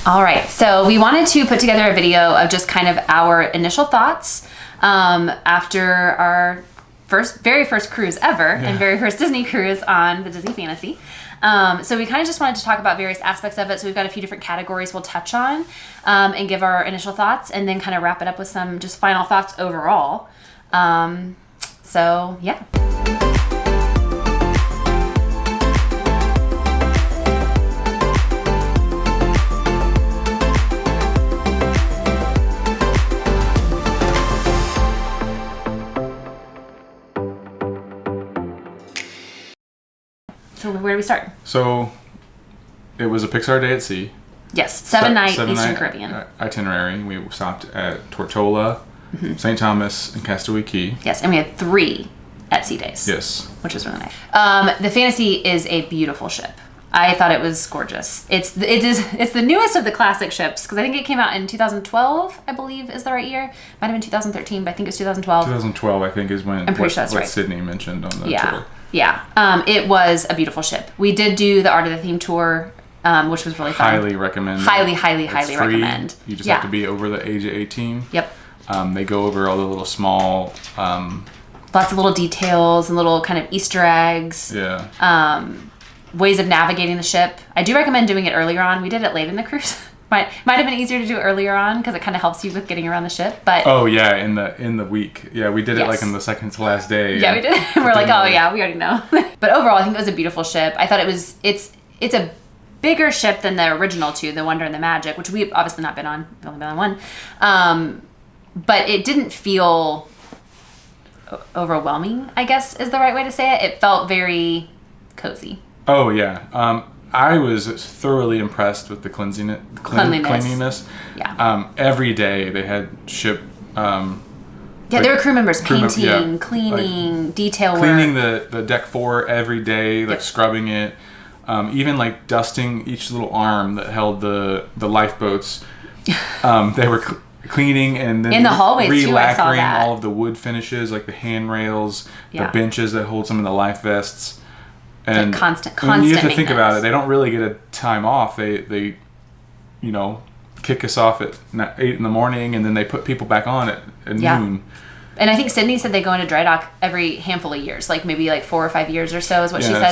All right, so we wanted to put together a video of just kind of our initial thoughts after our very first cruise ever and very first Disney cruise on the Disney Fantasy. So we kind of just wanted to talk about various aspects of it. So we've got a few different categories we'll touch on and give our initial thoughts, and then kind of wrap it up with some just final thoughts overall. So yeah. So where do we start? So it was a Pixar day at sea. Yes, seven-night Eastern Caribbean itinerary. We stopped at Tortola, St. Thomas, and Castaway Cay. Yes, and we had 3 at sea days. Yes, which was really nice. The Fantasy is a beautiful ship. I thought it was gorgeous. It's the newest of the classic ships because I think it came out in 2012. I believe is the right year. Might have been 2013, but I think it's 2012. 2012, I think, is when I'm pretty sure that's right. Sydney mentioned on the tour. Yeah. It was a beautiful ship. We did do the Art of the Theme tour, which was really fun. Highly recommend. Highly free. Recommend. You just have to be over the age of 18. Yep. They go over all the little small... lots of little details and little kind of Easter eggs. Yeah. Ways of navigating the ship. I do recommend doing it earlier on. We did it late in the cruise. might have been easier to do earlier on because it kind of helps you with getting around the ship. But in the week. Yeah, we did it like in the second to last day. Yeah, we did. We're like, oh yeah, we already know. But overall, I think it was a beautiful ship. I thought it's a bigger ship than the original 2, the Wonder and the Magic, which we've obviously not been on. We've only been on 1. But it didn't feel overwhelming, I guess is the right way to say it. It felt very cozy. Oh yeah. I was thoroughly impressed with the cleanliness. Yeah. Every day they had ship. There were crew members painting, cleaning, detail work. Cleaning the deck 4 every day, scrubbing it. Even like dusting each little arm that held the lifeboats. They were cleaning and then in the hallways re-lacquering all of the wood finishes, like the handrails, the benches that hold some of the life vests. And constant you have to think about it. They don't really get a time off. They kick us off at 8 in the morning, and then they put people back on at noon. And I think Sydney said they go into dry dock every handful of years, like maybe like 4 or 5 years or so is what she said.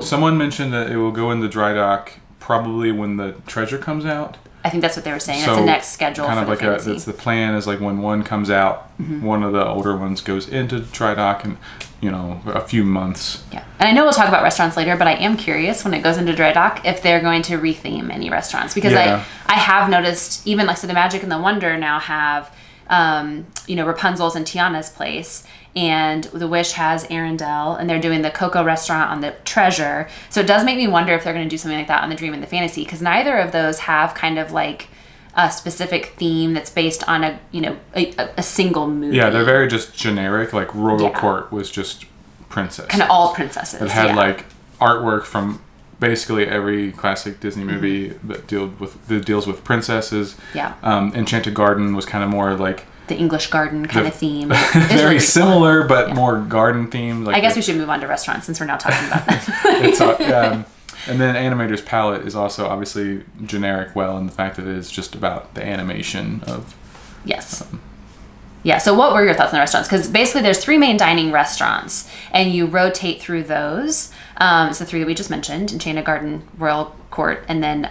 Someone mentioned that it will go into dry dock probably when the Treasure comes out. I think that's what they were saying. That's the next schedule. Kind of like that's the plan. Is like when 1 comes out, one of the older ones goes into dry dock, and a few months. Yeah, and I know we'll talk about restaurants later, but I am curious when it goes into dry dock if they're going to retheme any restaurants because I have noticed even like the Magic and the Wonder now have Rapunzel's and Tiana's place. And the Wish has Arendelle, and they're doing the Coco restaurant on the Treasure. So it does make me wonder if they're going to do something like that on the Dream and the Fantasy, because neither of those have kind of like a specific theme that's based on a single movie. Yeah, they're very just generic. Like Royal Court was just princess. Kind of all princesses. It had like artwork from basically every classic Disney movie that deals with princesses. Yeah. Enchanted Garden was kind of more like the English garden kind of theme. Very really similar, but more garden themed. Like I guess we should move on to restaurants since we're now talking about that. And then Animator's Palette is also obviously generic, in the fact that it is just about the animation of. Yes. So what were your thoughts on the restaurants? Because basically there's 3 main dining restaurants, and you rotate through those. It's the 3 that we just mentioned: Enchanted Garden, Royal Court, and then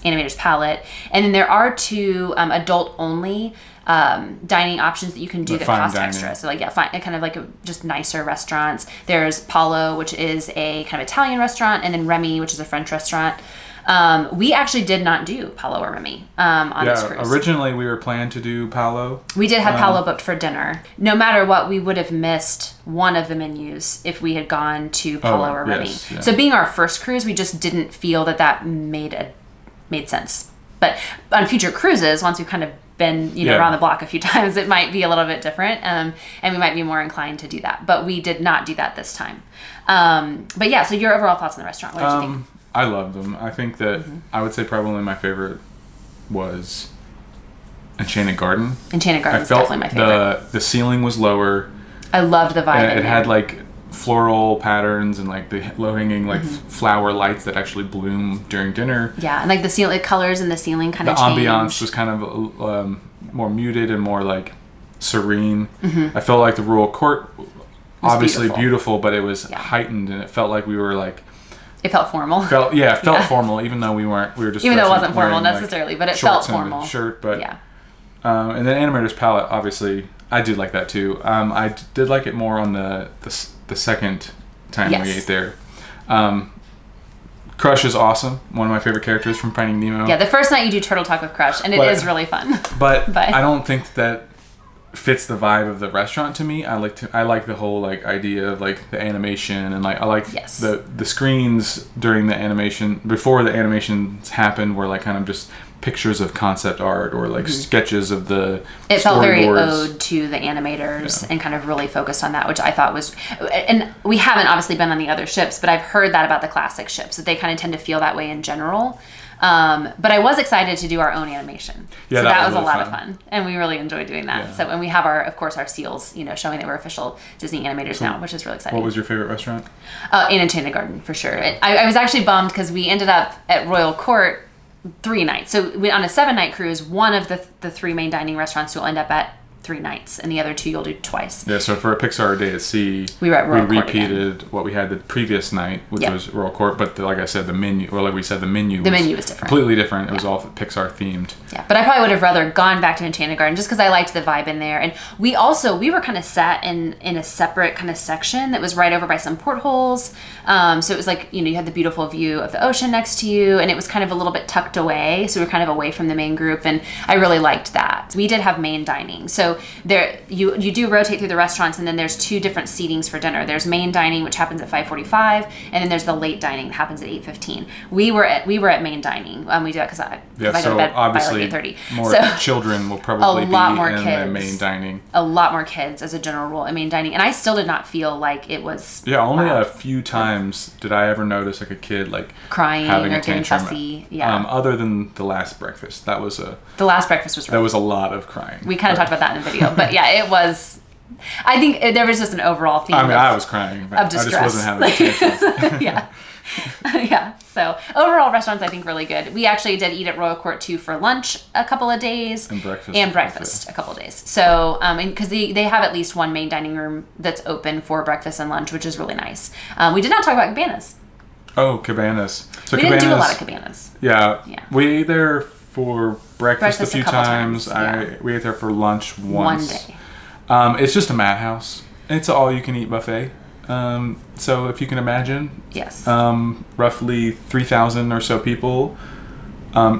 Animator's Palette. And then there are 2 adult-only dining options that you can do that cost extra. So kind of like just nicer restaurants. There's Palo, which is a kind of Italian restaurant, and then Remy, which is a French restaurant. We actually did not do Palo or Remy on this cruise. Originally we were planning to do Palo. We did have Palo booked for dinner. No matter what, we would have missed one of the menus if we had gone to Palo or Remy. Yes, yeah. So being our first cruise, we just didn't feel that made sense. But on future cruises, once we've kind of been around the block a few times, it might be a little bit different, and we might be more inclined to do that. But we did not do that this time. So your overall thoughts on the restaurant? What did you think? I loved them. I think that I would say probably my favorite was Enchanted Garden. Enchanted Garden is definitely my favorite. The ceiling was lower. I loved the vibe. It had like floral patterns and like the low-hanging like flower lights that actually bloom during dinner. Yeah, and like the ceiling colors in the ceiling kind of The changed. ambiance was kind of more muted and more like serene. I felt like the royal court, obviously beautiful, but it was heightened, and it felt like we were like. It felt formal. Felt formal, even though we weren't. We were just even though it wasn't formal wearing, necessarily, like, but it felt formal. And a shirt, but and then Animator's Palette, obviously, I did like that too. I did like it more on the second time we ate there. Crush is awesome. One of my favorite characters from Finding Nemo. Yeah, the first night you do Turtle Talk with Crush, and it is really fun. But I don't think that fits the vibe of the restaurant to me. I like the whole like idea of like the animation, and like I like the screens during the animation, before the animations happen, were like kind of just pictures of concept art or like sketches of the it felt very storyboards. Ode to the animators and kind of really focused on that, which I thought was, and we haven't obviously been on the other ships, but I've heard that about the classic ships, that they kind of tend to feel that way in general. But I was excited to do our own animation. Yeah, so that was really a lot of fun, and we really enjoyed doing that. Yeah. So, and we have of course our seals, showing that we're official Disney animators now, which is really exciting. What was your favorite restaurant? In Enchanted Garden, for sure. I was actually bummed because we ended up at Royal Court 3 nights. So on a 7-night cruise, one of the 3 main dining restaurants you'll end up at 3 nights, and the other 2 you'll do twice. Yeah, so for a Pixar Day at Sea, we were at Royal Court repeated again. What we had the previous night, which was Royal Court, but like I said, the menu was menu was different. Completely different. It was all Pixar themed. Yeah, but I probably would have rather gone back to Enchanted Garden just because I liked the vibe in there. And we were kind of sat in a separate kind of section that was right over by some portholes. So it was like, you had the beautiful view of the ocean next to you, and it was kind of a little bit tucked away. So we were kind of away from the main group, and I really liked that. We did have main dining. So there, you do rotate through the restaurants, and then there's 2 different seatings for dinner. There's main dining, which happens at 5:45, and then there's the late dining that happens at 8:15. We were at main dining. We do that because I go to bed by like 8:30. More children will probably be in the main dining. A lot more kids as a general rule in main dining, and I still did not feel like it was. Yeah, only a few times did I ever notice like a kid like crying having or a getting tantrum. fussy. Yeah. Other than the last breakfast, the last breakfast was. That was a lot of crying. We kind of talked about that in the video, but yeah, it was. I think there was just an overall theme. I mean, I was crying. But of distress. I just wasn't having a tantrum. Yeah. Yeah. So overall, restaurants I think really good. We actually did eat at Royal Court too for lunch a couple of days and breakfast a couple of days. So because they have at least one main dining room that's open for breakfast and lunch, which is really nice. We did not talk about cabanas. Oh, cabanas. So we didn't do a lot of cabanas. Yeah. We ate there for breakfast a few times. Yeah. We ate there for lunch once. One day. It's just a madhouse. It's an all-you-can-eat buffet. So if you can imagine, yes, roughly 3,000 or so people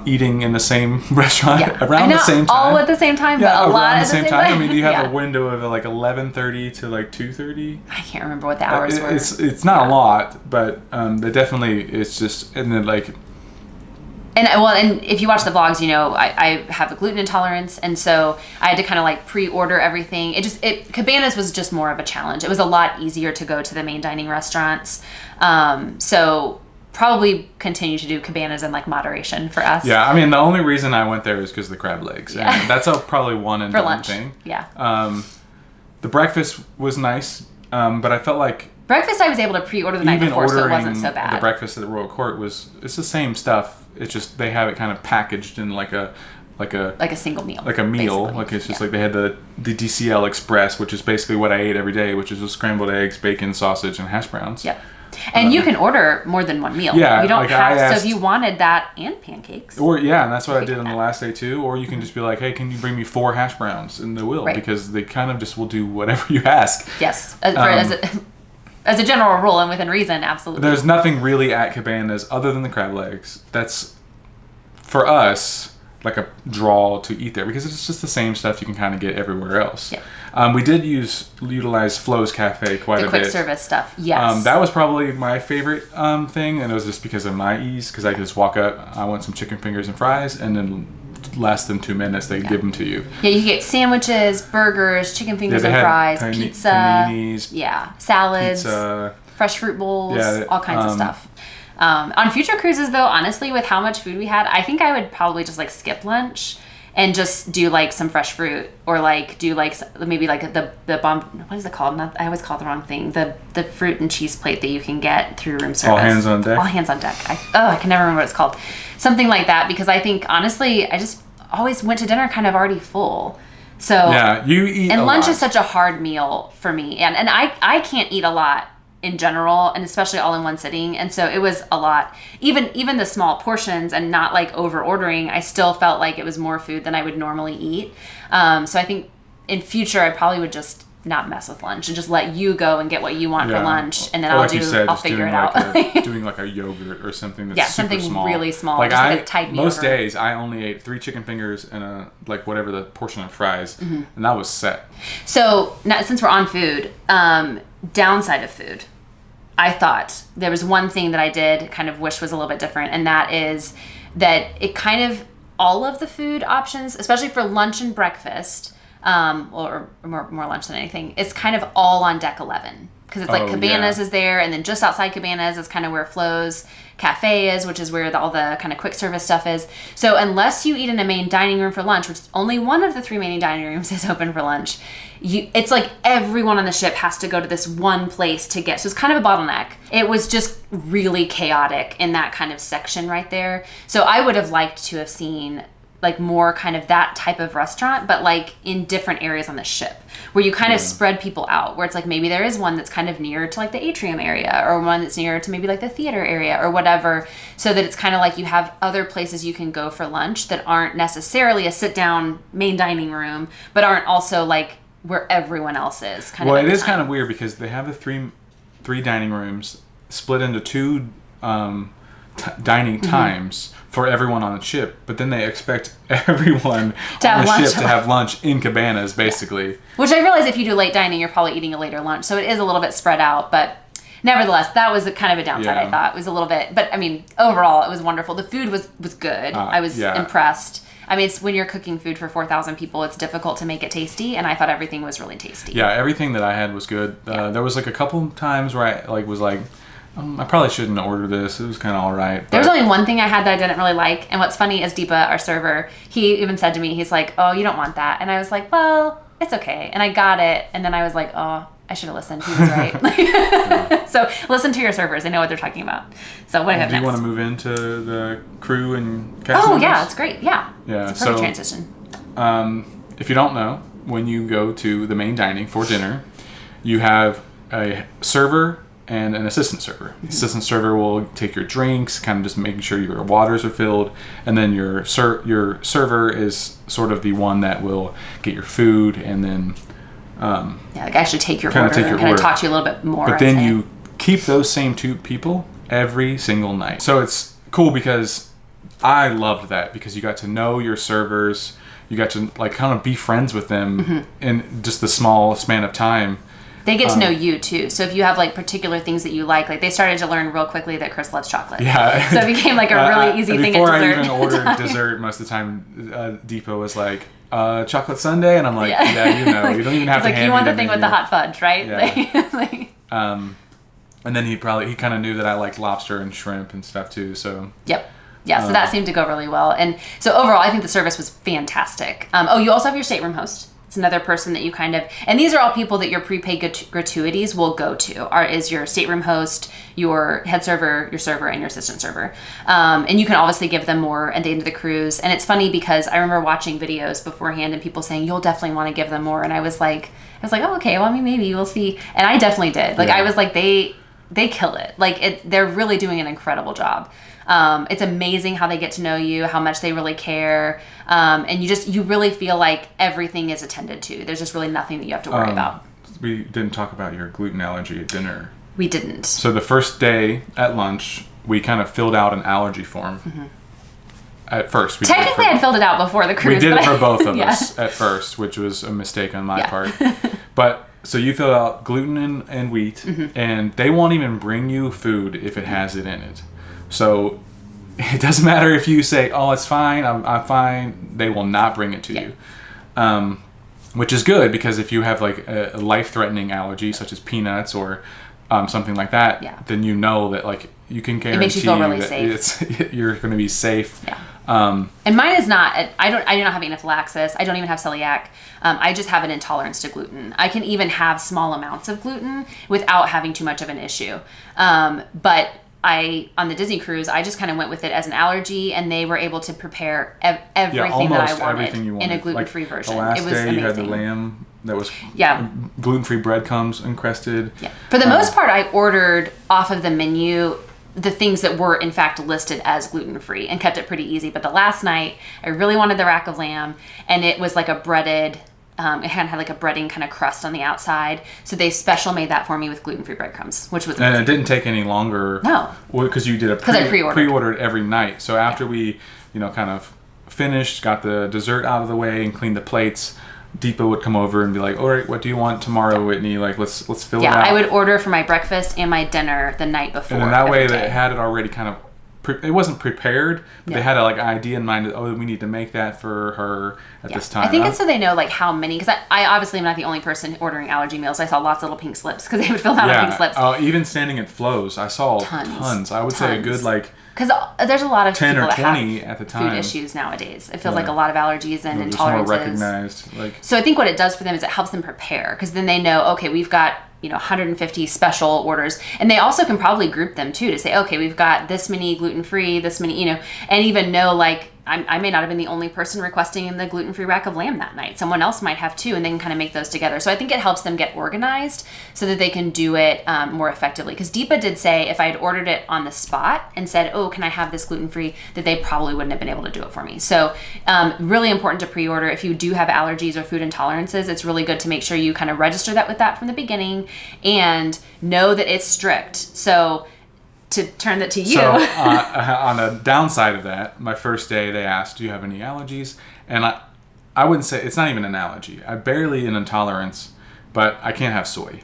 eating in the same restaurant around the same time. All at the same time, but a lot at the same time. I mean, you have a window of like 11:30 to like 2:30. I can't remember what the hours were. It's not a lot, but they definitely, it's just, and then like. And if you watch the vlogs, I have a gluten intolerance, and so I had to kind of like pre-order everything. Cabanas was just more of a challenge. It was a lot easier to go to the main dining restaurants. So probably continue to do cabanas in like moderation for us. Yeah, I mean, the only reason I went there is because of the crab legs. Yeah. And that's probably one and for done lunch thing. Yeah. The breakfast was nice, but I felt like breakfast I was able to pre-order the night before, so it wasn't so bad. The breakfast at the Royal Court it's the same stuff. It's just they have it kind of packaged in like a single meal. Like a meal. Basically. Like it's just like they had the DCL Express, which is basically what I ate every day, which is just scrambled eggs, bacon, sausage, and hash browns. Yep. And you can order more than one meal. Yeah. You don't have to. So if you wanted that and pancakes. And that's what I did on the last day too. Or you can just be like, hey, can you bring me 4 hash browns? And they will, because they kind of just will do whatever you ask. Yes. As a general rule and within reason, absolutely. There's nothing really at cabanas other than the crab legs. That's, for us, like a draw to eat there because it's just the same stuff you can kind of get everywhere else. Yeah. We did utilize Flo's Cafe quite a bit. The quick service stuff, yes. That was probably my favorite thing, and it was just because of my ease, because I could just walk up, I want some chicken fingers and fries, and then less than 2 minutes they give them to you. Yeah, you get sandwiches, burgers, chicken fingers and fries, pizza, paninis, salads, pizza, fresh fruit bowls, all kinds of stuff. On future cruises, though, honestly, with how much food we had, I think I would probably just like skip lunch and just do like some fresh fruit, or like do like maybe like the bomb. What is it called? I always call it the wrong thing. The fruit and cheese plate that you can get through room service. All hands on deck. All hands on deck. I can never remember what it's called. Something like that, because I think honestly I just always went to dinner kind of already full. So yeah, you eat. And lunch lot. is such a hard meal for me, and I can't eat a lot in general, and especially all in one sitting, and so it was a lot. Even the small portions and not like over ordering, I still felt like it was more food than I would normally eat. So I think in future I probably would just not mess with lunch and just let you go and get what you want for lunch, and then I'll figure it out. Doing like a yogurt or something that's super something small. really small. Like just like a tight most days I only ate 3 chicken fingers and a like whatever the portion of fries, and that was set. So now, since we're on food, downside of food, I thought there was one thing that I did kind of wish was a little bit different, and that is that it kind of all of the food options, especially for lunch and breakfast, or more lunch than anything, it's kind of all on deck 11, because it's like Cabanas is there, and then just outside Cabanas is kind of where Flo's Cafe is, which is where all the kind of quick service stuff is. So unless you eat in a main dining room for lunch, which only one of the 3 main dining rooms is open for lunch, it's like everyone on the ship has to go to this one place to get. So it's kind of a bottleneck. It was just really chaotic in that kind of section right there. So I would have liked to have seen like more kind of that type of restaurant, but like in different areas on the ship, where you kind of spread people out, where it's like maybe there is one that's kind of near to like the atrium area, or one that's near to maybe like the theater area or whatever, so that it's kind of like you have other places you can go for lunch that aren't necessarily a sit down main dining room, but aren't also like where everyone else is. Well, it is kind of weird because they have the three dining rooms split into 2 dining times for everyone on the ship, but then they expect everyone on the ship to have lunch in Cabanas, basically. Which I realize if you do late dining, you're probably eating a later lunch, so it is a little bit spread out, but nevertheless, that was kind of a downside, I thought. It was a little bit, but I mean, overall, it was wonderful. The food was good. I was impressed. I mean, it's when you're cooking food for 4,000 people, it's difficult to make it tasty, and I thought everything was really tasty. Yeah, everything that I had was good. There was like a couple times where I was like, I probably shouldn't order this. It was kind of all right. There was only one thing I had that I didn't really like. And what's funny is Deepa, our server, he even said to me, he's like, oh, you don't want that. And I was like, well, it's okay. And I got it. And then I was like, oh, I should have listened. He was right. So listen to your servers. They know what they're talking about. So what do you have next? Do you want to move into the crew and cast members? Oh, yeah. That's great. Yeah. It's a perfect transition. If you don't know, when you go to the main dining for dinner, you have a server and an assistant server. The assistant server will take your drinks, kind of just making sure your waters are filled, and then your server is sort of the one that will get your food and then like actually take your order and kind of talk to you a little bit more. But then you keep those same 2 people every single night. So it's cool because I loved that, because you got to know your servers, you got to like kind of be friends with them in just the small span of time. They get to know you too. So if you have like particular things that you like they started to learn real quickly that Chris loves chocolate. Yeah. So it became like a really easy thing at dessert. Before I even ordered dessert, most of the time, Deepa was like, chocolate sundae, and I'm like, you don't even have to like, hand you want me the thing with the hot fudge, right? Yeah. And then he kind of knew that I liked lobster and shrimp and stuff too. So. Yep. Yeah, so that seemed to go really well. And so overall, I think the service was fantastic. You also have your stateroom host. It's another person that you kind of, and these are all people that your prepaid gratuities will go to, is your stateroom host, your head server, your server, and your assistant server. And you can obviously give them more at the end of the cruise. And it's funny because I remember watching videos beforehand and people saying, you'll definitely want to give them more. And I was like, oh, okay, well, I mean, maybe we'll see. And I definitely did. Like, I was like, they kill it. Like, they're really doing an incredible job. It's amazing how they get to know you, how much they really care. And you really feel like everything is attended to. There's just really nothing that you have to worry about. We didn't talk about your gluten allergy at dinner. We didn't. So the first day at lunch, we kind of filled out an allergy form. At first. Technically, I'd filled it out before the cruise. We did it for both of us at first, which was a mistake on my part. But so you filled out gluten and wheat, and they won't even bring you food if it has it in it. So it doesn't matter if you say, oh, it's fine, I'm fine. They will not bring it to you. Which is good, because if you have like a life-threatening allergy, such as peanuts or something like that, then you know that like you can guarantee it makes you feel really that safe. you're going to be safe. Yeah. And mine is not. I do not have anaphylaxis. I don't even have celiac. I just have an intolerance to gluten. I can even have small amounts of gluten without having too much of an issue. But on the Disney cruise, I just kind of went with it as an allergy, and they were able to prepare everything that I wanted in a gluten-free version. The last it was day amazing. You had the lamb that was gluten-free breadcrumbs encrusted. Yeah. For the most part, I ordered off of the menu the things that were in fact listed as gluten-free and kept it pretty easy. But the last night, I really wanted the rack of lamb, and it was like a breaded. It had like a breading kind of crust on the outside, so they special made that for me with gluten-free breadcrumbs, which was amazing. And it didn't take any longer. No, because you did a pre-ordered every night. So after we, kind of finished, got the dessert out of the way, and cleaned the plates, Deepa would come over and be like, "All right, what do you want tomorrow, Whitney? Like, let's fill it out." Yeah, I would order for my breakfast and my dinner the night before. And then that way, they had it already kind of. It wasn't prepared, but they had an idea in mind that, we need to make that for her at this time. I think it's so they know like how many, because I obviously am not the only person ordering allergy meals. I saw lots of little pink slips because they would fill out pink slips. Even standing at Flo's, I saw tons. I would say a good because there's a lot of 10 people or 20 that have at the time. Food issues nowadays. It feels like a lot of allergies and intolerances. More recognized. So I think what it does for them is it helps them prepare, because then they know, okay, we've got 150 special orders, and they also can probably group them too to say, okay, we've got this many gluten-free, this many, and even know like I may not have been the only person requesting the gluten-free rack of lamb that night. Someone else might have too, and they can kind of make those together. So I think it helps them get organized so that they can do it more effectively. Because Deepa did say if I had ordered it on the spot and said, oh, can I have this gluten-free, that they probably wouldn't have been able to do it for me. So really important to pre-order. If you do have allergies or food intolerances, it's really good to make sure you kind of register that with that from the beginning and know that it's strict. So to turn that to you. So on the downside of that, my first day they asked, do you have any allergies? And I wouldn't say, it's not even an allergy. I barely an intolerance, but I can't have soy.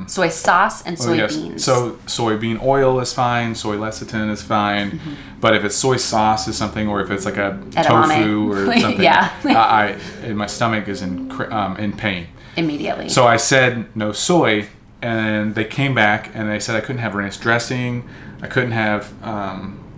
Soy sauce and soybeans. So soybean oil is fine, soy lecithin is fine, but if it's soy sauce is something, or if it's like a tofu or something, my stomach is in pain. Immediately. So I said no soy, and they came back and they said I couldn't have ranch dressing, I couldn't have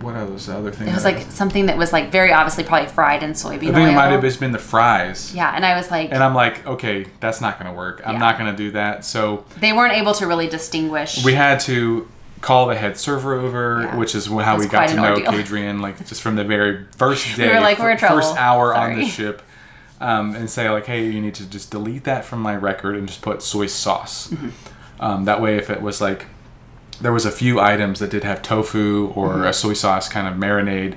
what was the other thing? It was like something that was like very obviously probably fried in soybean oil. I think it might have just been the fries. Yeah, and I was like, and I'm like, okay, that's not going to work. I'm not going to do that. So they weren't able to really distinguish. We had to call the head server over, which is how we got to know Kadrian, like just from the very first day, we were like, we're in trouble. First hour on the ship. And say like, hey, you need to just delete that from my record and just put soy sauce. That way, if it was like, there was a few items that did have tofu or a soy sauce kind of marinade,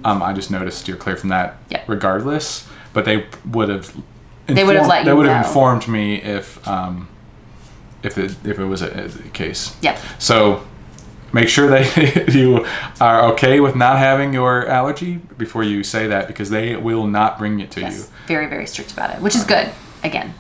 I just noticed you're clear from that regardless. But they would have informed me if it was a case. Yep. So make sure that you are okay with not having your allergy before you say that, because they will not bring it to you. Very, very strict about it, which is good, again.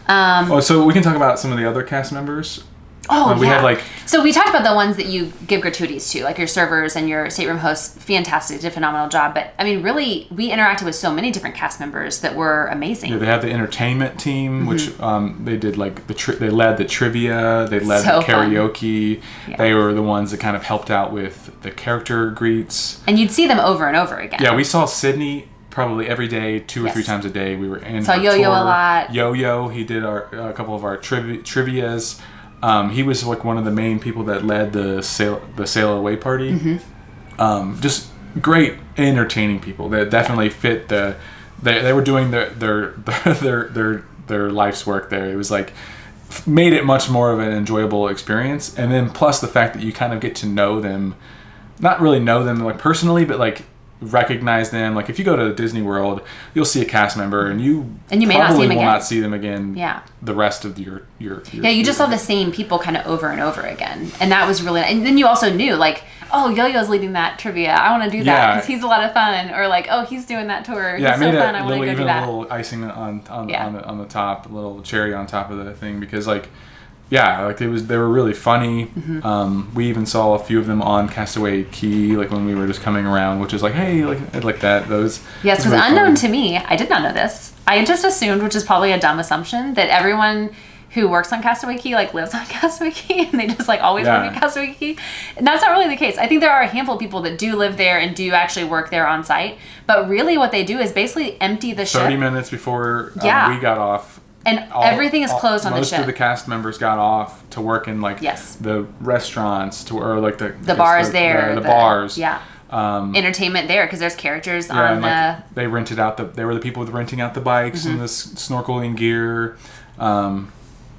So we can talk about some of the other cast members. We had so we talked about the ones that you give gratuities to, like your servers and your stateroom hosts. Fantastic, did a phenomenal job. But I mean, really, we interacted with so many different cast members that were amazing. Yeah, they have the entertainment team, which they did like they led the trivia, they led the karaoke. Yeah. They were the ones that kind of helped out with the character greets. And you'd see them over and over again. Yeah, we saw Sydney probably every day, 2 or 3 times a day. We were in. Saw Yo-Yo a lot. Yo-Yo, he did a couple of our trivias. He was like one of the main people that led the sail away party. Just great, entertaining people that definitely fit the. They were doing their life's work there. It was like made it much more of an enjoyable experience, and then plus the fact that you kind of get to know them, not really know them like personally, but like recognize them. Like if you go to Disney World, you'll see a cast member, and you may not see them again. Not see them again. Yeah. The rest of your you just saw the same people kind of over and over again, and that was really. And then you also knew like, oh, Yo-Yo's leading that trivia. I want to do that because he's a lot of fun. Or like, oh, he's doing that tour. Yeah, he's so fun. I want to go do that. A little icing on the top, a little cherry on top of the thing, because like. Yeah, like they were really funny. We even saw a few of them on Castaway Cay, like when we were just coming around, which is like, hey, like that. Those. Yes, because really unknown to me, I did not know this. I just assumed, which is probably a dumb assumption, that everyone who works on Castaway Cay, like lives on Castaway Cay, and they just like always work at Castaway Cay. And that's not really the case. I think there are a handful of people that do live there and do actually work there on site. But really what they do is basically empty the ship. 30 minutes before we got off. And everything is closed on the ship. Most of the cast members got off to work in like the restaurants or like the bars there. The bars. Yeah. Entertainment there because there's characters on the... They rented out they were the people renting out the bikes and the snorkeling gear.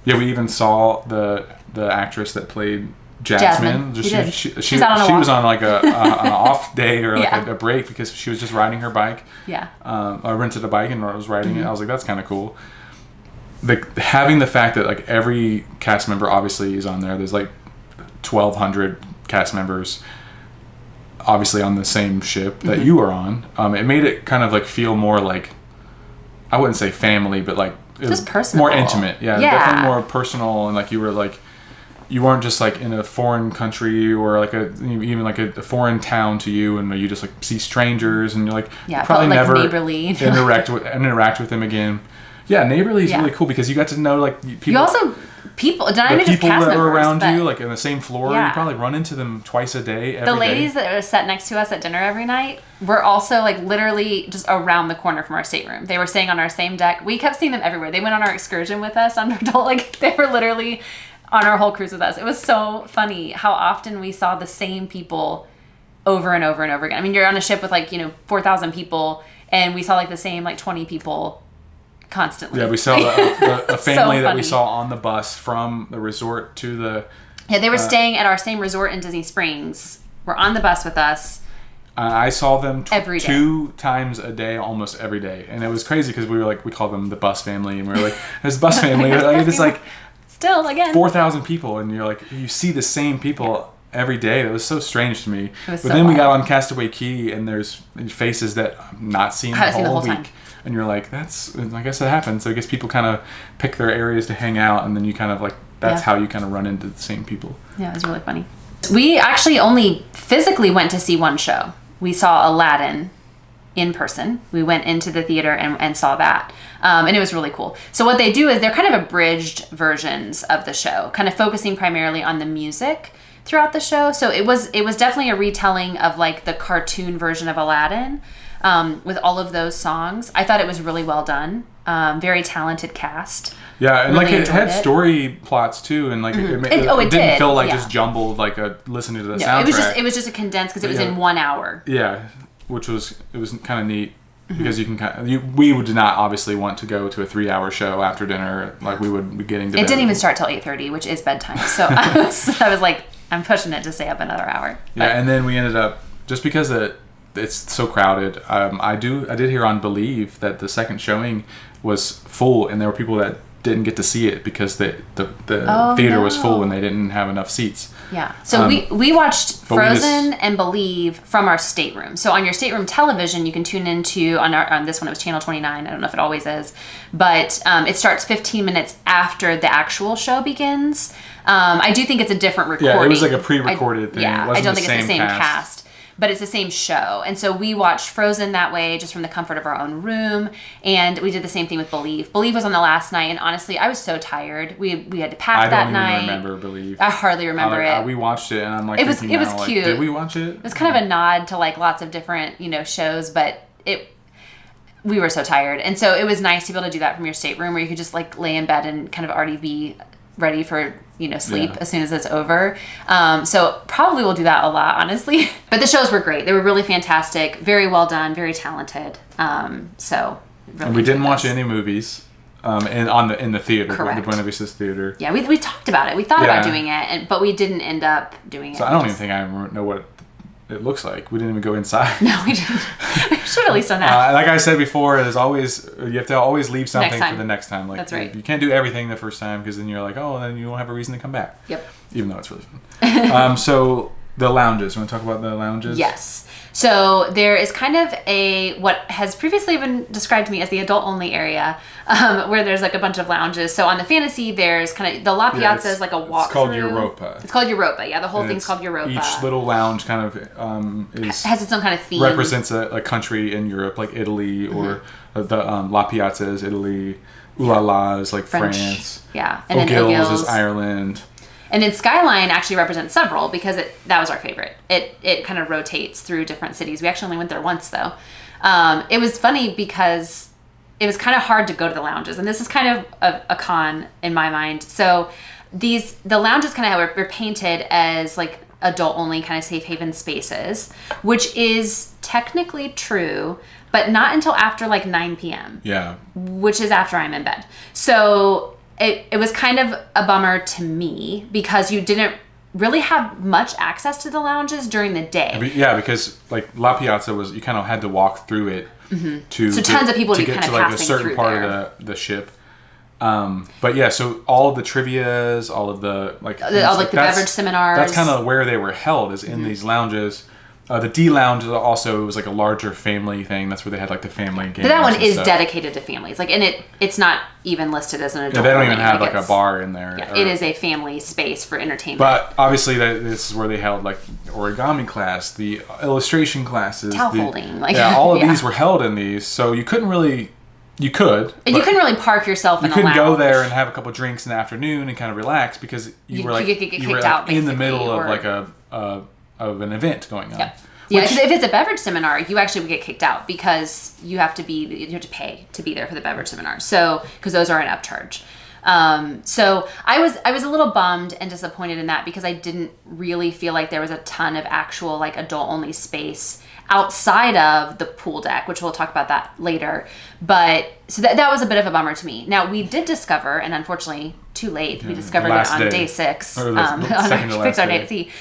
We even saw the actress that played Jasmine. She was on like an off day or like a break because she was just riding her bike. Yeah. I rented a bike and I was riding it. I was like, that's kind of cool. Having the fact that like every cast member obviously is on there. There's like 1,200 cast members obviously on the same ship that you are on. It made it kind of like feel more like, I wouldn't say family, but like it just was personal. more intimate. Yeah, definitely more personal, and like you weren't just like in a foreign country or like even like a foreign town to you, and you just like see strangers and you're like probably like never neighborly. interact with them again. Yeah, neighborly is really cool because you got to know like people. You also people not the even people just cast that members, are around but you, like in the same floor. You probably run into them twice a day. The ladies that are sat next to us at dinner every night were also like literally just around the corner from our stateroom. They were staying on our same deck. We kept seeing them everywhere. They went on our excursion with us on adult. Like they were literally on our whole cruise with us. It was so funny how often we saw the same people over and over and over again. I mean, you're on a ship with like 4,000 people, and we saw like the same like 20 people constantly. Yeah, we saw a family that we saw on the bus from the resort to the... Yeah, they were staying at our same resort in Disney Springs. Were on the bus with us. I saw them every day. 2 times a day, almost every day. And it was crazy because we called them the bus family. And we were like, there's the bus family. It's like... Still, again. 4,000 people. And you're like, you see the same people every day. That was so strange to me. But then we got on Castaway Cay and there's faces that I'm not seeing the whole week. Time. And you're like, I guess that happens. So I guess people kind of pick their areas to hang out, and then you kind of like, that's how you kind of run into the same people. Yeah, it was really funny. We actually only physically went to see one show. We saw Aladdin in person. We went into the theater and saw that. And it was really cool. So what they do is they're kind of abridged versions of the show, kind of focusing primarily on the music throughout the show. So it was definitely a retelling of like the cartoon version of Aladdin. With all of those songs. I thought it was really well done. Very talented cast. Yeah, and really like it had story plots too, and like it didn't feel like just jumbled like listening to the soundtrack. It was just a condensed because it was in 1 hour. Yeah, it was kind of neat because you can we did not obviously want to go to a 3-hour show after dinner like we would be getting to bed. It didn't even start till 8:30, which is bedtime. So I was like, I'm pushing it to stay up another hour. Yeah, and then we ended up just because it's so crowded. I did hear on Believe that the second showing was full, and there were people that didn't get to see it because the theater was full and they didn't have enough seats. Yeah. So we watched Frozen and Believe from our stateroom. So on your stateroom television, you can tune into on this one. It was channel 29. I don't know if it always is, but it starts 15 minutes after the actual show begins. I do think it's a different recording. Yeah, it was like a pre-recorded thing. Yeah, it wasn't I don't think it's the same cast. But it's the same show. And so we watched Frozen that way, just from the comfort of our own room. And we did the same thing with Believe. Believe was on the last night, and honestly, I was so tired. We had to pack that night. I don't even remember Believe. I hardly remember it. We watched it, and I'm like, it was cute. Did we watch it? It was kind of a nod to like lots of different shows, but we were so tired, and so it was nice to be able to do that from your stateroom, where you could just like lay in bed and kind of already be ready for sleep as soon as it's over. So probably we'll do that a lot, honestly. But the shows were great. They were really fantastic, very well done, very talented. So really and we didn't watch any movies in the theater. Correct. The Buena Vista's theater. Yeah, we talked about it. We thought about doing it, but we didn't end up doing it. So I don't even think I know what it looks like. We didn't even go inside. No, we didn't. We should at least done that. Like I said before, you have to always leave something for the next time. Like, that's right. You can't do everything the first time because then you're like, then you don't have a reason to come back. Yep. Even though it's really fun. So The lounges. You want to talk about the lounges? Yes. So there is kind of what has previously been described to me as the adult-only area, where there's like a bunch of lounges. So on the Fantasy, there's kind of the La Piazza is like a walk. It's called Europa. It's called Europa. Yeah, the whole thing's called Europa. Each little lounge kind of has its own kind of theme. Represents a country in Europe, like Italy, or the La Piazza is Italy. Ooh La La is like French. France. Yeah, and then O'Gill's is Ireland. And then Skyline actually represents several because that was our favorite. It kind of rotates through different cities. We actually only went there once though. It was funny because it was kind of hard to go to the lounges, and this is kind of a con in my mind. So the lounges kind of were painted as like adult only kind of safe haven spaces, which is technically true, but not until after like 9 p.m. Yeah. Which is after I'm in bed. So it was kind of a bummer to me because you didn't really have much access to the lounges during the day. Yeah, because like La Piazza you kind of had to walk through it so tons of people to get kind of like a certain part of the ship. But yeah, so all of the trivias, all of the like the beverage seminars. That's kind of where they were held, is in these lounges. The D Lounge also was like a larger family thing. That's where they had like the family games. But that one is dedicated to families. Like, and it's not even listed as an adult. Yeah, they don't even have like a bar in there. Yeah, it is a family space for entertainment. But obviously, this is where they held like origami class, the illustration classes, towel folding. All of these were held in these. So you couldn't really. You couldn't really park yourself in a lounge. You couldn't go there and have a couple drinks in the afternoon and kind of relax because you were like you get kicked out in the middle of like of an event going on. Yep. Yeah, because if it's a beverage seminar, you actually would get kicked out because you have to pay to be there for the beverage seminar. So because those are an upcharge. So I was a little bummed and disappointed in that because I didn't really feel like there was a ton of actual like adult only space outside of the pool deck, which we'll talk about that later. But so that was a bit of a bummer to me. Now we did discover, and unfortunately too late, we discovered it on day 6 on our Fix Our Day at Sea.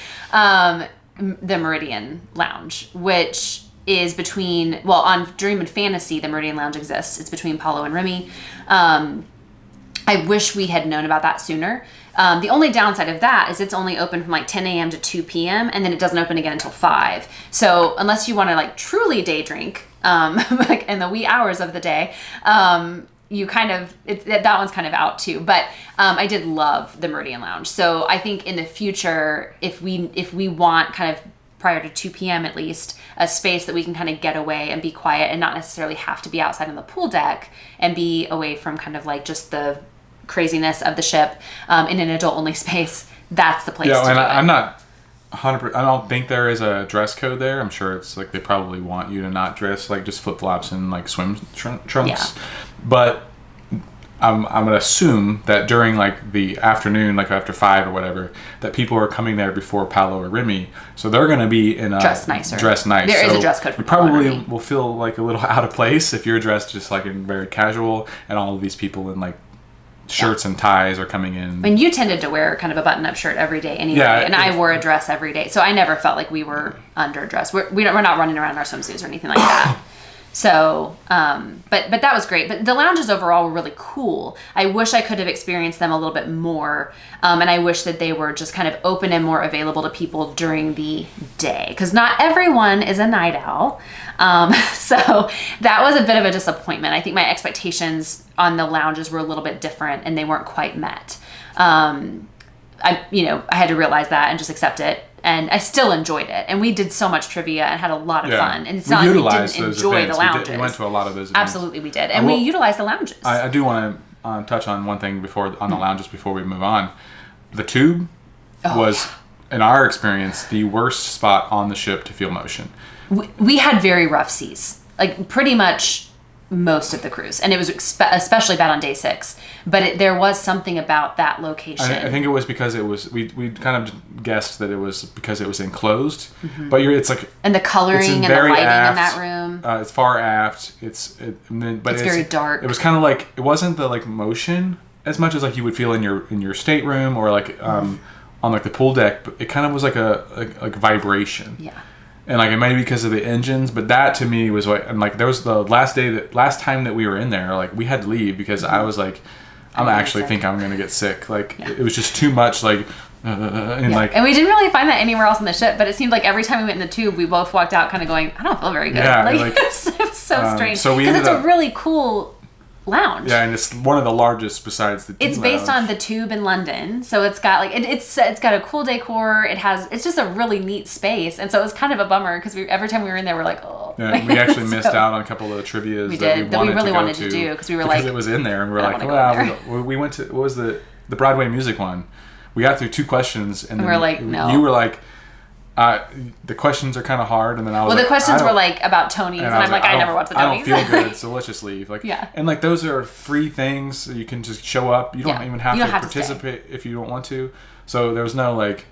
The Meridian Lounge, which is on Dream and Fantasy, the Meridian Lounge exists. It's between Paulo and Remy. I wish we had known about that sooner. The only downside of that is it's only open from like 10 a.m. to 2 p.m. and then it doesn't open again until 5. So unless you want to like truly day drink, like in the wee hours of the day, you kind of that one's kind of out too. But I did love the Meridian Lounge. So I think in the future, if we want kind of prior to 2 p.m. at least, a space that we can kind of get away and be quiet and not necessarily have to be outside on the pool deck and be away from kind of like just the craziness of the ship in an adult only space, that's the place to do it. I'm not 100%. I don't think there is a dress code there. I'm sure it's like they probably want you to not dress like just flip flops and like swim trunks. Yeah. But I'm gonna assume that during like the afternoon, like after 5 or whatever, that people are coming there before Paolo or Remy, so they're gonna be in a dress nicer. There is a dress code for you probably will feel like a little out of place if you're dressed just like in very casual, and all of these people in like shirts and ties are coming in. I mean, you tended to wear kind of a button-up shirt every day anyway, and I wore a dress every day, so I never felt like we were underdressed. We're not running around in our swimsuits or anything like that. So, but that was great. But the lounges overall were really cool. I wish I could have experienced them a little bit more, and I wish that they were just kind of open and more available to people during the day, because not everyone is a night owl. So that was a bit of a disappointment. I think my expectations on the lounges were a little bit different, and they weren't quite met. I had to realize that and just accept it. And I still enjoyed it. And we did so much trivia and had a lot of fun. And it's not like we didn't enjoy the lounges. We went to a lot of those events. Absolutely, we did. And we utilized the lounges. I do want to touch on one thing on the lounges before we move on. The tube was, in our experience, the worst spot on the ship to feel motion. We had very rough seas. Like, pretty much most of the cruise, and it was especially bad on day 6, but there was something about that location. I think it was because it was we kind of guessed that it was because it was enclosed, but it's like, and the coloring and the lighting in that room, it's far aft, it's very dark. It was kind of like, it wasn't the like motion as much as like you would feel in your stateroom or like on like the pool deck, but it kind of was like a vibration. Yeah. And like it might be because of the engines, but that to me was like, and like there was the last time that we were in there, like we had to leave because I was like, I actually think I'm gonna get sick. Like it was just too much like And we didn't really find that anywhere else on the ship, but it seemed like every time we went in the tube, we both walked out kind of going, I don't feel very good. Yeah, it was so strange. So because it's a really cool lounge. Yeah, and it's one of the largest besides the It's based on the Tube in London, so it's got like it's got a cool decor. It's just a really neat space, and so it was kind of a bummer because every time we were in there, we're like, oh. Yeah, we actually missed out on a couple of the trivias that we really wanted to do because we were because it was in there, and we were like, wow. We went to what was the Broadway music one. We got through 2 questions, and then we're like, no. You were like. The questions are kind of hard, and then I was the questions were like about Tonys, and I'm like, I never watched the Tonys. I don't feel good, so let's just leave. Like, and like those are free things. You can just show up. You don't even have to participate if you don't want to. So there's no nothing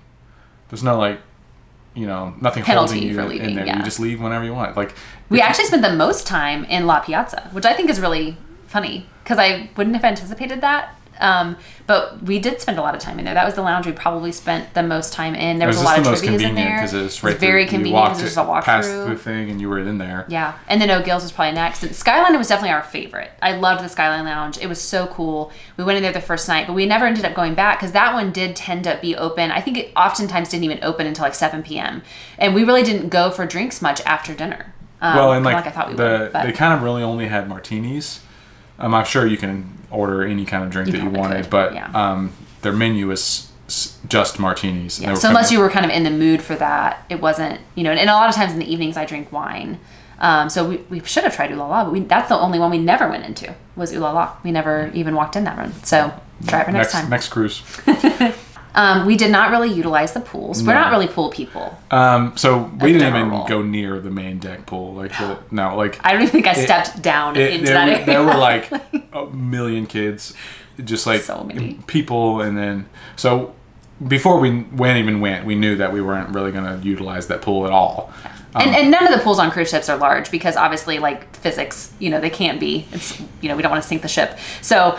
penalty holding you for leaving, in there. You just leave whenever you want. Like we actually spent the most time in La Piazza, which I think is really funny because I wouldn't have anticipated that. But we did spend a lot of time in there. That was the lounge we probably spent the most time in. There was a lot of trivias in there. It was very convenient because there's a walkthrough. Past the thing and you were in there. Yeah. And then O'Gill's was probably next. And Skyline was definitely our favorite. I loved the Skyline Lounge. It was so cool. We went in there the first night, but we never ended up going back because that one did tend to be open. I think it oftentimes didn't even open until like 7 p.m. And we really didn't go for drinks much after dinner. And like I thought we would. They kind of really only had martinis. I'm sure you can order any kind of drink that you wanted, but their menu is just martinis. Yeah. So unless you were kind of in the mood for that, it wasn't, and a lot of times in the evenings I drink wine. So we should have tried Ooh La La, but that's the only one we never went into was Ooh La La. We never even walked in that room. So try it for next time. Next cruise. We did not really utilize the pools. We're not really pool people. So we didn't even go near the main deck pool. I don't even think I stepped down into that area. There were like a million kids, just like so many people, and then so before we went, we knew that we weren't really going to utilize that pool at all. And none of the pools on cruise ships are large because obviously like physics, they can't be. It's we don't want to sink the ship. So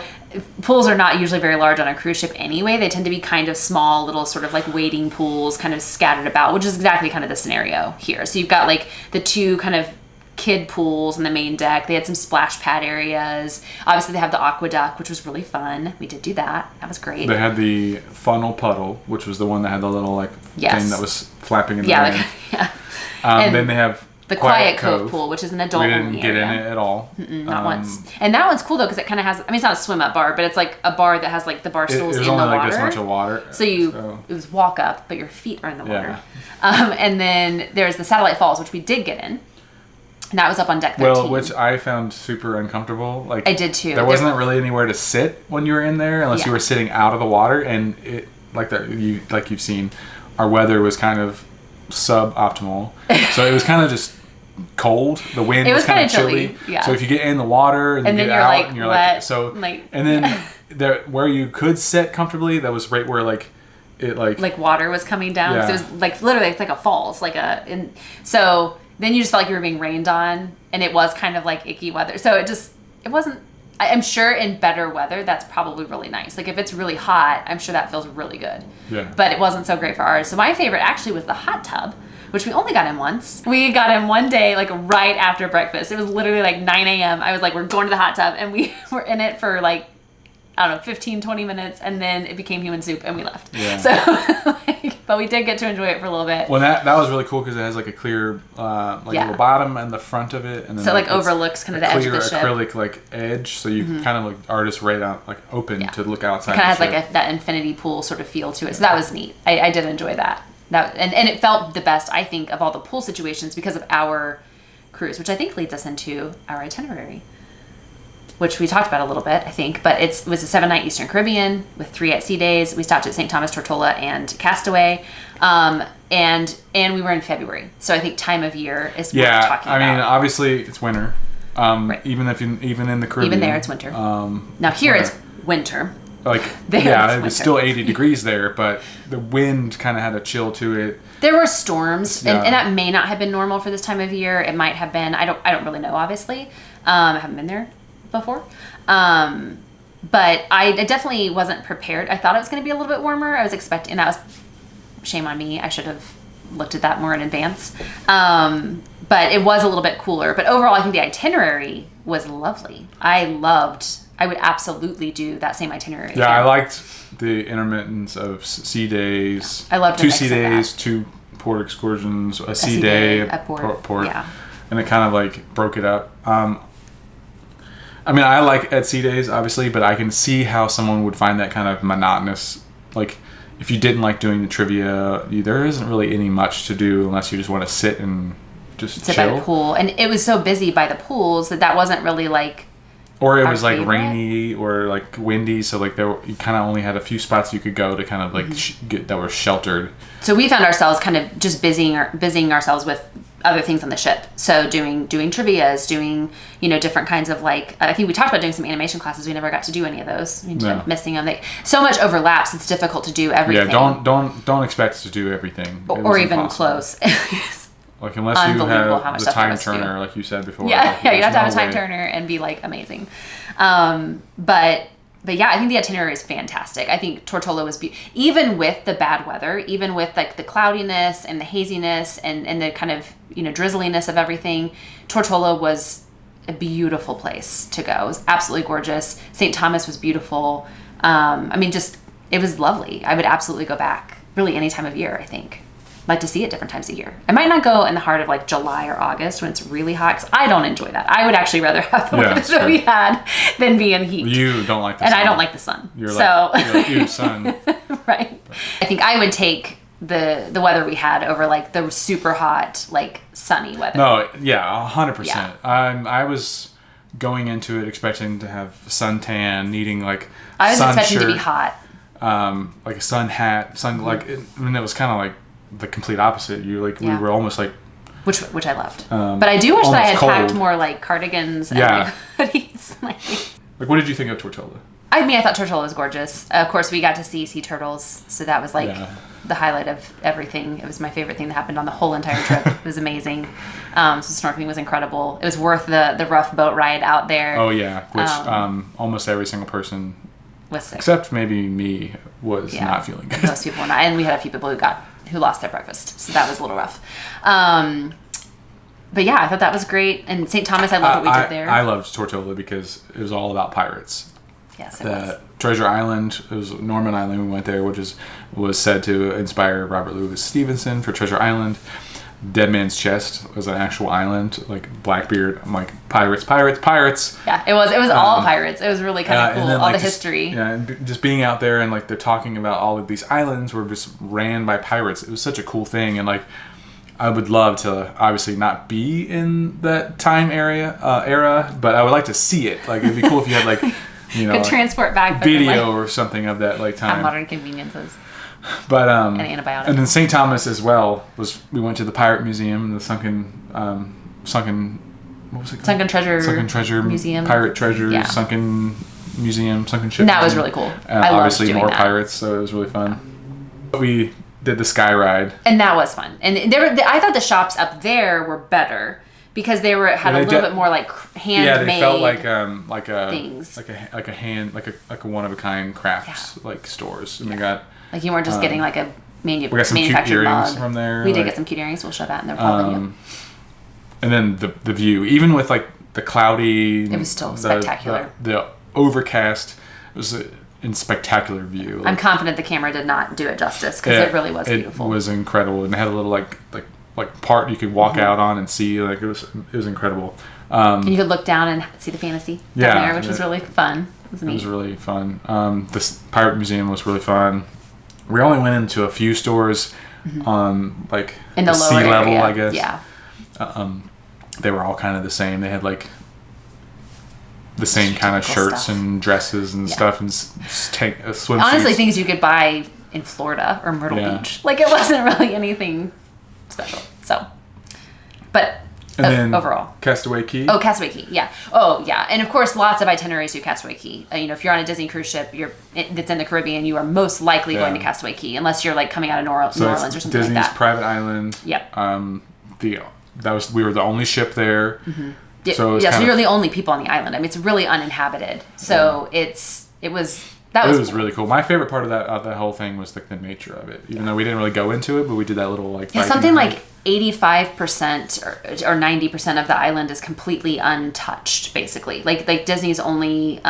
pools are not usually very large on a cruise ship anyway. They tend to be kind of small, little sort of like wading pools kind of scattered about, which is exactly kind of the scenario here. So you've got like the 2 kind of kid pools on the main deck. They had some splash pad areas. Obviously they have the aqueduct, which was really fun. We did do that. That was great. They had the funnel puddle, which was the one that had the little like thing that was flapping in the wind. And then they have the Quiet Cove pool, which is an adult area. We didn't get in it at all. Not once. And that one's cool though because it kind of has, it's not a swim up bar, but it's like a bar that has like the bar stools in the water. It was only like this much of water. So it was walk up, but your feet are in the water. And then there's the Satellite Falls, which we did get in. And that was up on deck 13. Well, which I found super uncomfortable. Like I did too. There wasn't really anywhere to sit when you were in there unless you were sitting out of the water. And it you've seen, our weather was kind of suboptimal. So it was kind of just cold. The wind was kind of chilly. Yeah. So if you get in the water and you get out like, and you're wet, like so and then there where you could sit comfortably, that was right where like water was coming down. So it was like literally it's like a falls, so then you just felt like you were being rained on, and it was kind of like icky weather. So it wasn't. I'm sure in better weather that's probably really nice. Like if it's really hot, I'm sure that feels really good. Yeah. But it wasn't so great for ours. So my favorite actually was the hot tub, which we only got in once. We got in one day, like right after breakfast. It was literally like 9 a.m. I was like, we're going to the hot tub, and we were in it for like, I don't know, 15, 20 minutes, and then it became human soup, and we left. Yeah. So, but we did get to enjoy it for a little bit. Well, that was really cool because it has like a clear, the bottom and the front of it, and then so like overlooks kind of the edge of the ship. Clear acrylic like edge, so you kind of like are just right out like open to look outside. It kind of has like that infinity pool sort of feel to it, so that was neat. I did enjoy that. And it felt the best, I think, of all the pool situations because of our cruise, which I think leads us into our itinerary, which we talked about a little bit, I think. But it was a 7-night Eastern Caribbean with 3 at-sea days. We stopped at St. Thomas, Tortola, and Castaway. And we were in February. So I think time of year is what we're talking about. I mean, obviously, it's winter. Right. Even in the Caribbean. Even there, it's winter. Now here, it's winter. Like, it was still 80 degrees there, but the wind kind of had a chill to it. There were storms, and that may not have been normal for this time of year. It might have been. I don't really know, obviously. I haven't been there before. But I definitely wasn't prepared. I thought it was going to be a little bit warmer. I was expecting, and that was shame on me. I should have looked at that more in advance. But it was a little bit cooler. But overall, I think the itinerary was lovely. I would absolutely do that same itinerary. Yeah, I liked the intermittence of sea days. I loved 2 sea days, 2 port excursions, a sea day at port. Yeah. And it kind of like broke it up. I mean, I like at sea days, obviously, but I can see how someone would find that kind of monotonous. Like, if you didn't like doing the trivia, there isn't really any much to do unless you just want to sit and just sit chill. by the pool. And it was so busy by the pools that wasn't really like... Or it was like rainy or like windy, so like you kind of only had a few spots you could go to kind of like get that were sheltered. So we found ourselves kind of just busying ourselves with other things on the ship. So doing trivias, doing different kinds of like I think we talked about doing some animation classes. We never got to do any of those. We ended up missing them. So much overlaps. It's difficult to do everything. Yeah, don't expect to do everything or even impossible. Close. Like unless you have the time turner, like you said before. Yeah, you have to have a time turner and be like amazing. But yeah, I think the itinerary is fantastic. I think Tortola was even with the bad weather, even with like the cloudiness and the haziness and the kind of drizzliness of everything. Tortola was a beautiful place to go. It was absolutely gorgeous. St. Thomas was beautiful. I mean, just it was lovely. I would absolutely go back really any time of year. I think. Like to see it different times of year. I might not go in the heart of like July or August when it's really hot because I don't enjoy that. I would actually rather have the weather that we had than be in heat. You don't like the sun. And I don't like the sun. You're like, ew, sun. Right. I think I would take the weather we had over like the super hot, like sunny weather. No, yeah, 100%. Yeah. I was going into it expecting to have suntan, needing like I was sun expecting shirt, to be hot. Like a sun hat, like it was kind of like the complete opposite. We were almost like which I loved. But I do wish that I had cold. packed more like cardigans and like hoodies. Like what did you think of Tortola? I mean, I thought Tortola was gorgeous. Of course, we got to see sea turtles, so that was like the highlight of everything. It was my favorite thing that happened on the whole entire trip. It was amazing. So snorkeling was incredible. It was worth the rough boat ride out there. Oh yeah, which almost every single person was sick. Except maybe me was not feeling good. Most people were not, and we had a few people who lost their breakfast, so that was a little rough. But yeah, I thought that was great. And St. Thomas, I loved what we did there. I loved Tortola because it was all about pirates. Yes, it was. Treasure Island, it was Norman Island. We went there, which was said to inspire Robert Louis Stevenson for Treasure Island. Dead Man's Chest was an actual island, like Blackbeard. I'm like, pirates. Yeah, it was all pirates. It was really kind of cool, then, all the history. Yeah, and just being out there and like they're talking about all of these islands were just ran by pirates. It was such a cool thing, and like I would love to obviously not be in that time era, but I would like to see it. Like it'd be cool if you had like could transport back video or something of that like time. Modern conveniences. But and antibiotics. And then St. Thomas as well we went to the Pirate Museum, the sunken what was it called? Sunken Treasure Museum. Pirate Treasures, Sunken Museum, Sunken Ship. And that Museum. was really cool. I obviously loved doing more that. pirates, so it was really fun. We did the sky ride. And that was fun. And I thought the shops up there were better. Because they had a little bit more like handmade. Yeah, they felt like a things. like a one of a kind crafts like stores. And we got like you weren't just getting like a we got some cute earrings from there. We did get some cute earrings. We'll show that in the video. And then the view, even with like the cloudy, it was still spectacular. The overcast was in spectacular view. I'm confident the camera did not do it justice because it really was beautiful. It was incredible, and it had a little like part you could walk out on and see. Like it was incredible. And you could look down and see the fantasy down there, which was really fun. It was really fun. This Pirate Museum was really fun. We only went into a few stores on like in the sea lower level, area. I guess. Yeah. They were all kind of the same. They had like the same kind of shirts and dresses and stuff, and swimsuits. Honestly, things you could buy in Florida or Myrtle Beach. Like it wasn't really anything special. So, but and then overall, Castaway Cay. Oh, Castaway Cay, yeah. Oh, yeah. And of course, lots of itineraries to Castaway Cay. If you're on a Disney cruise ship, that's in the Caribbean, you are most likely going to Castaway Cay, unless you're like coming out of New Orleans or something Disney's like that. private island. Yep. We were the only ship there. So you're the only people on the island. I mean, it's really uninhabited. So it was That was cool. Really cool. My favorite part of that whole thing was like the nature of it. Even though we didn't really go into it, but we did that little like something like 85% or 90% of the island is completely untouched, basically. Like Disney's only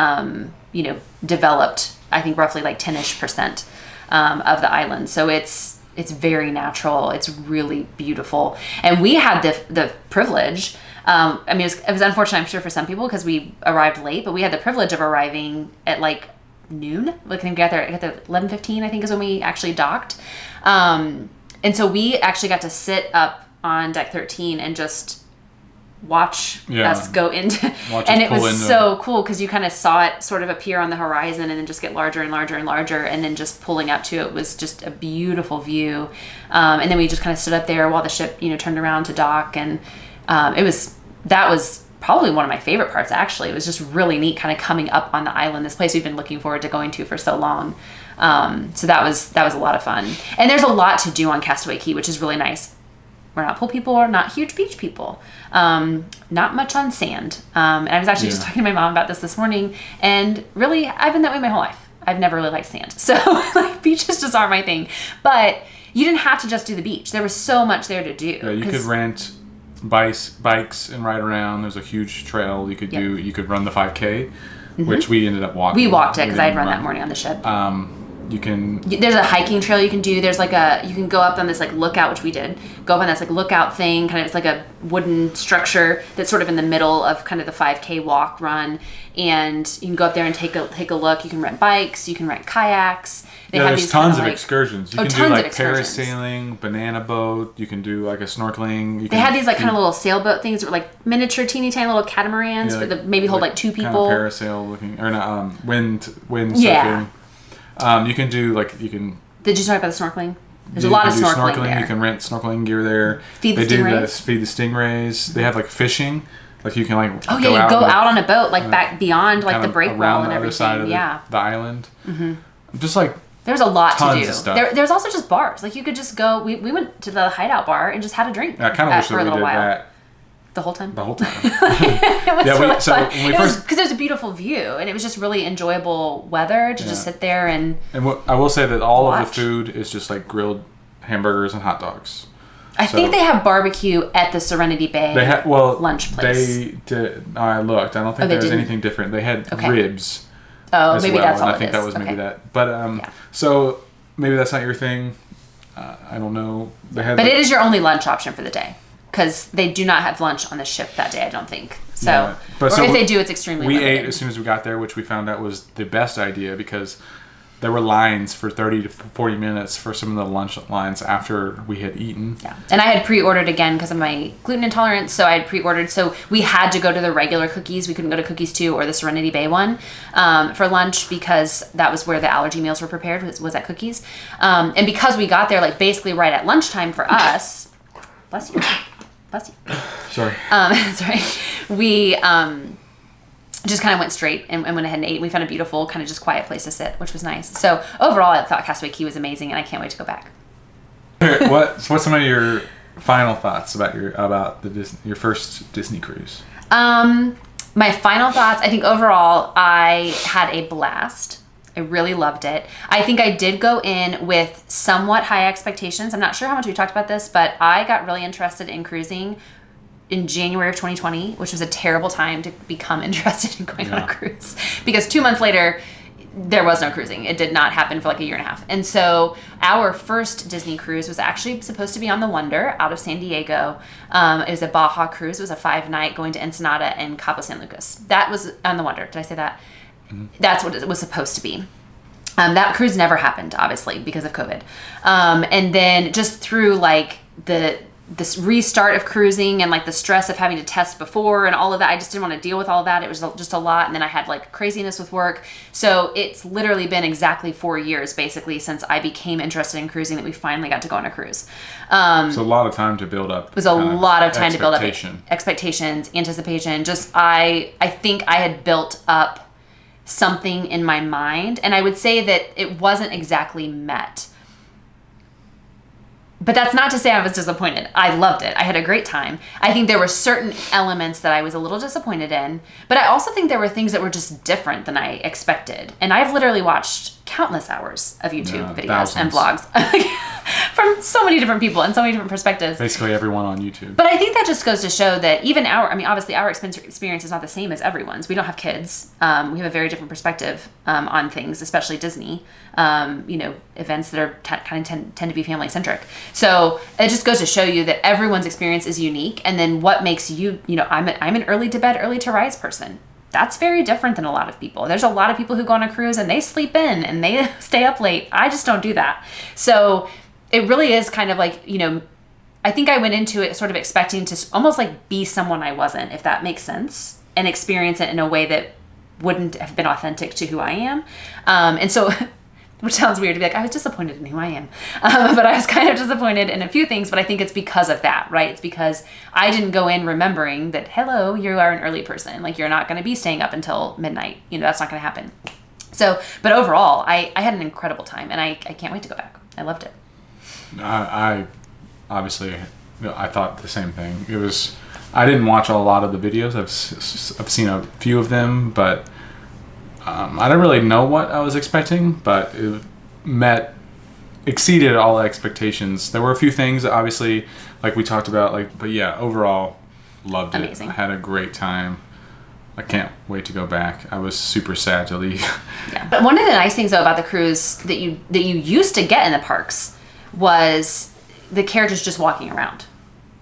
developed, I think, roughly like 10-ish% of the island. So it's very natural. It's really beautiful. And we had the privilege. I mean, it was unfortunate, I'm sure, for some people because we arrived late, but we had the privilege of arriving at like noon. Like, I think we got there at 11:15, I think, is when we actually docked. And so we actually got to sit up on deck 13 and just watch us go into, and it was so cool because you kind of saw it sort of appear on the horizon and then just get larger and larger and larger, and then just pulling up to it was just a beautiful view. And then we just kind of stood up there while the ship, turned around to dock, and that was probably one of my favorite parts. Actually, it was just really neat, kind of coming up on the island, this place we've been looking forward to going to for so long. So that was a lot of fun, and there's a lot to do on Castaway Cay, which is really nice. We're not pool people, we're not huge beach people. Not much on sand. And I was actually just talking to my mom about this morning, and really, I've been that way my whole life. I've never really liked sand, so like beaches just aren't my thing. But you didn't have to just do the beach. There was so much there to do. Yeah, you could rent bikes and ride around. There's a huge trail you could do. You could run the 5K, which we ended up walking. We walked it because I had run that morning on the ship. There's a hiking trail you can do. There's you can go up on this like lookout, which we did. Go up on this like lookout thing, kind of, it's like a wooden structure that's sort of in the middle of kind of the 5K walk run, and you can go up there and take a look. You can rent bikes, you can rent kayaks. There's tons of excursions. You can do like parasailing, banana boat. You can do like a snorkeling. They had these like kind of little sailboat things that were like miniature, teeny tiny little catamarans for the maybe hold like two people. Kind of parasail looking, or not wind surfing. You can do Did you talk about the snorkeling? There's a lot of snorkeling there. You can rent snorkeling gear there. Feed the stingrays. They have like fishing. Like you can go out on a boat back beyond like the break wall and everything. Other side of the island. Mm-hmm. Just like there's a lot to do. Of stuff. There's also just bars. Like you could just go. We went to the Hideout bar and just had a drink. I kind of wish that we did that. The whole time? The whole time. It was because it was a beautiful view, and it was just really enjoyable weather to just sit there and I will say that all of the food is just like grilled hamburgers and hot dogs. I think they have barbecue at the Serenity Bay lunch place. I looked. I don't think there was anything different. They had ribs. Oh, maybe that's all I think that was maybe that. But so maybe that's not your thing. I don't know. But it is your only lunch option for the day. Because they do not have lunch on the ship that day, I don't think. So, if they do, it's extremely limited. We ate as soon as we got there, which we found out was the best idea because there were lines for 30 to 40 minutes for some of the lunch lines after we had eaten. Yeah, and I had pre-ordered again because of my gluten intolerance, so I had pre-ordered. So we had to go to the regular Cookies. We couldn't go to Cookies 2 or the Serenity Bay one for lunch because that was where the allergy meals were prepared, was at Cookies. And because we got there basically right at lunchtime for us, bless you. Sorry. Sorry. We just kind of went straight and went ahead and ate. We found a beautiful, kind of just quiet place to sit, which was nice. So overall, I thought Castaway Cay was amazing, and I can't wait to go back. What's some of your final thoughts about your first Disney cruise? My final thoughts, I think overall, I had a blast. I really loved it. I think I did go in with somewhat high expectations. I'm not sure how much we talked about this, but I got really interested in cruising in January of 2020, which was a terrible time to become interested in going on a cruise because 2 months later, there was no cruising. It did not happen for like a year and a half. And so our first Disney cruise was actually supposed to be on the Wonder out of San Diego. It was a Baja cruise. It was a 5-night going to Ensenada and Cabo San Lucas. That was on the Wonder. Did I say that? That's what it was supposed to be. That cruise never happened, obviously, because of COVID. And then just through like this restart of cruising and like the stress of having to test before and all of that, I just didn't want to deal with all of that. It was just a lot. And then I had like craziness with work. So it's literally been exactly 4 years basically since I became interested in cruising that we finally got to go on a cruise. It's a lot of time to build up. It was a lot of time to build up expectations, anticipation. Just I think I had built up something in my mind, and I would say that it wasn't exactly met. But that's not to say I was disappointed. I loved it. I had a great time. I think there were certain elements that I was a little disappointed in, but I also think there were things that were just different than I expected. And I've literally watched countless hours of YouTube videos and vlogs from so many different people and so many different perspectives. Basically everyone on YouTube. But I think that just goes to show that even obviously our experience is not the same as everyone's. We don't have kids. We have a very different perspective on things, especially Disney. Events that are tend to be family centric. So it just goes to show you that everyone's experience is unique. And then what makes you, I'm an early to bed, early to rise person. That's very different than a lot of people. There's a lot of people who go on a cruise and they sleep in and they stay up late. I just don't do that. So it really is kind of like, I think I went into it sort of expecting to almost like be someone I wasn't, if that makes sense, and experience it in a way that wouldn't have been authentic to who I am. And so, which sounds weird to be like, I was disappointed in who I am. But I was kind of disappointed in a few things, but I think it's because of that, right? It's because I didn't go in remembering that, hello, you are an early person. Like, you're not going to be staying up until midnight. That's not going to happen. So, but overall, I had an incredible time, and I can't wait to go back. I loved it. I obviously, I thought the same thing. I didn't watch a lot of the videos. I've seen a few of them, but I don't really know what I was expecting, but it exceeded all expectations. There were a few things, obviously, like we talked about, but yeah, overall, loved it. Amazing. I had a great time. I can't wait to go back. I was super sad to leave. Yeah. But one of the nice things, though, about the cruise that you used to get in the parks was the characters just walking around.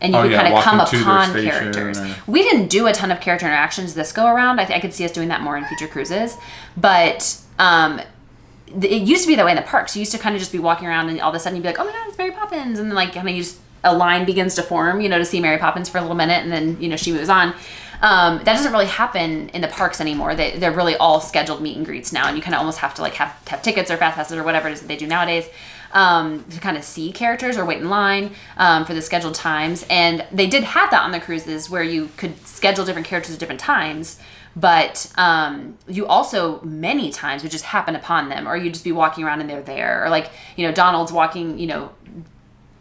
And you could kind of come upon characters. We didn't do a ton of character interactions this go around. I could see us doing that more in future cruises. But it used to be that way in the parks. You used to kind of just be walking around and all of a sudden you'd be like, oh my God, it's Mary Poppins. And then kind of a line begins to form, to see Mary Poppins for a little minute. And then, she moves on. That doesn't really happen in the parks anymore. They're really all scheduled meet and greets now. And you kind of almost have to have tickets or fast passes or whatever it is that they do nowadays. To kind of see characters or wait in line for the scheduled times. And they did have that on the cruises where you could schedule different characters at different times, but you also many times would just happen upon them, or you'd just be walking around and they're there, or Donald's walking,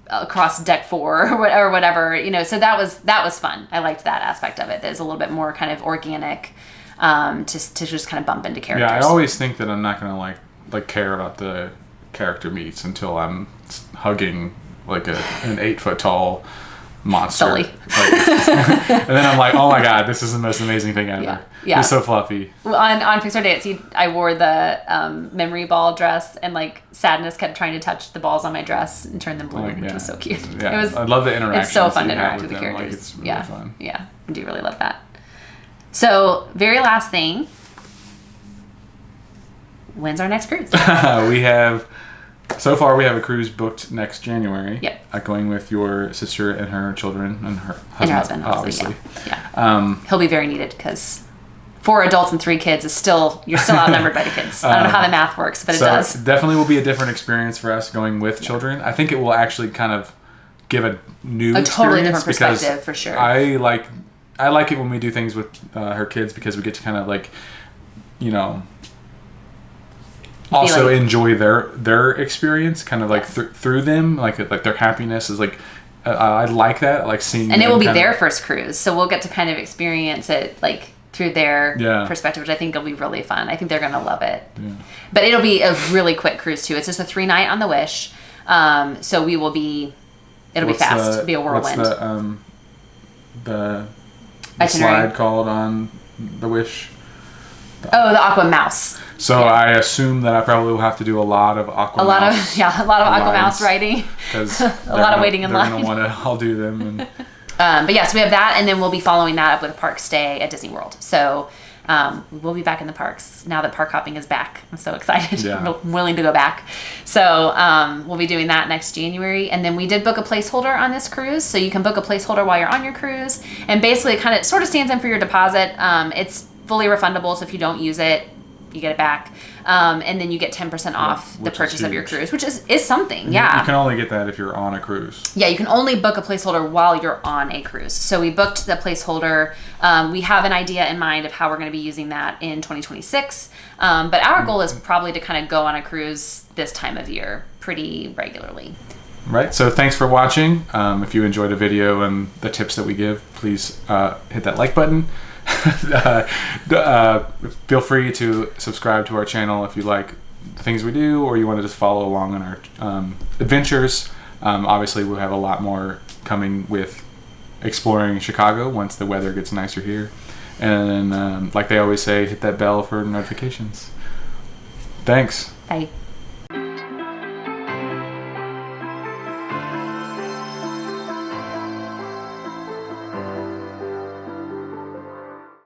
across deck 4 or whatever, so that was fun. I liked that aspect of it. There's a little bit more kind of organic to just kind of bump into characters. Yeah, I always think that I'm not going to care about the character meets until I'm hugging an 8-foot tall monster. Sully. And then I'm like, oh my God, this is the most amazing thing ever. Yeah. It's so fluffy. Well, on Pixar Day at Sea, I wore the memory ball dress, and Sadness kept trying to touch the balls on my dress and turn them blue, which was so cute. Yeah. I love the interaction. It's so fun to interact with the characters. It's really fun. Yeah, I do really love that. So, very last thing. When's our next cruise? So far, we have a cruise booked next January. Yep. Going with your sister and her children and her husband, obviously. Yeah. He'll be very needed because 4 adults and 3 kids you're still outnumbered by the kids. I don't know how the math works, but it does. Definitely will be a different experience for us going with children. I think it will actually kind of give a totally different perspective for sure. I like it when we do things with her kids because we get to kind of also enjoy their experience, kind of through them, like their happiness is I like that. I like seeing. And it will be their first cruise, so we'll get to kind of experience it through their perspective, which I think will be really fun. I think they're gonna love it. Yeah. But it'll be a really quick cruise too. It's just a 3-night on the Wish, so we will be. It'll be fast. It'll be a whirlwind. What's the slide called on the Wish? The Aqua Mouse. So I assume that I probably will have to do a lot of Aqua Mouse. A lot of Aqua Mouse riding. Because a lot of waiting in line. They're going to want to all do them. And but yes, we have that, and then we'll be following that up with a park stay at Disney World. So we'll be back in the parks now that park hopping is back. I'm so excited. Yeah. I'm willing to go back. So we'll be doing that next January. And then we did book a placeholder on this cruise. So you can book a placeholder while you're on your cruise. And basically it sort of stands in for your deposit. It's fully refundable, so if you don't use it, you get it back. And then you get 10% off the purchase of your cruise, which is something. Yeah. You can only get that if you're on a cruise. Yeah, you can only book a placeholder while you're on a cruise. So we booked the placeholder. We have an idea in mind of how we're going to be using that in 2026. But our goal is probably to kind of go on a cruise this time of year pretty regularly. Right. So thanks for watching. If you enjoyed the video and the tips that we give, please hit that like button. Feel free to subscribe to our channel if you like the things we do, or you want to just follow along on our adventures. Obviously, we'll have a lot more coming with exploring Chicago once the weather gets nicer here. And like they always say, hit that bell for notifications. Thanks. Bye.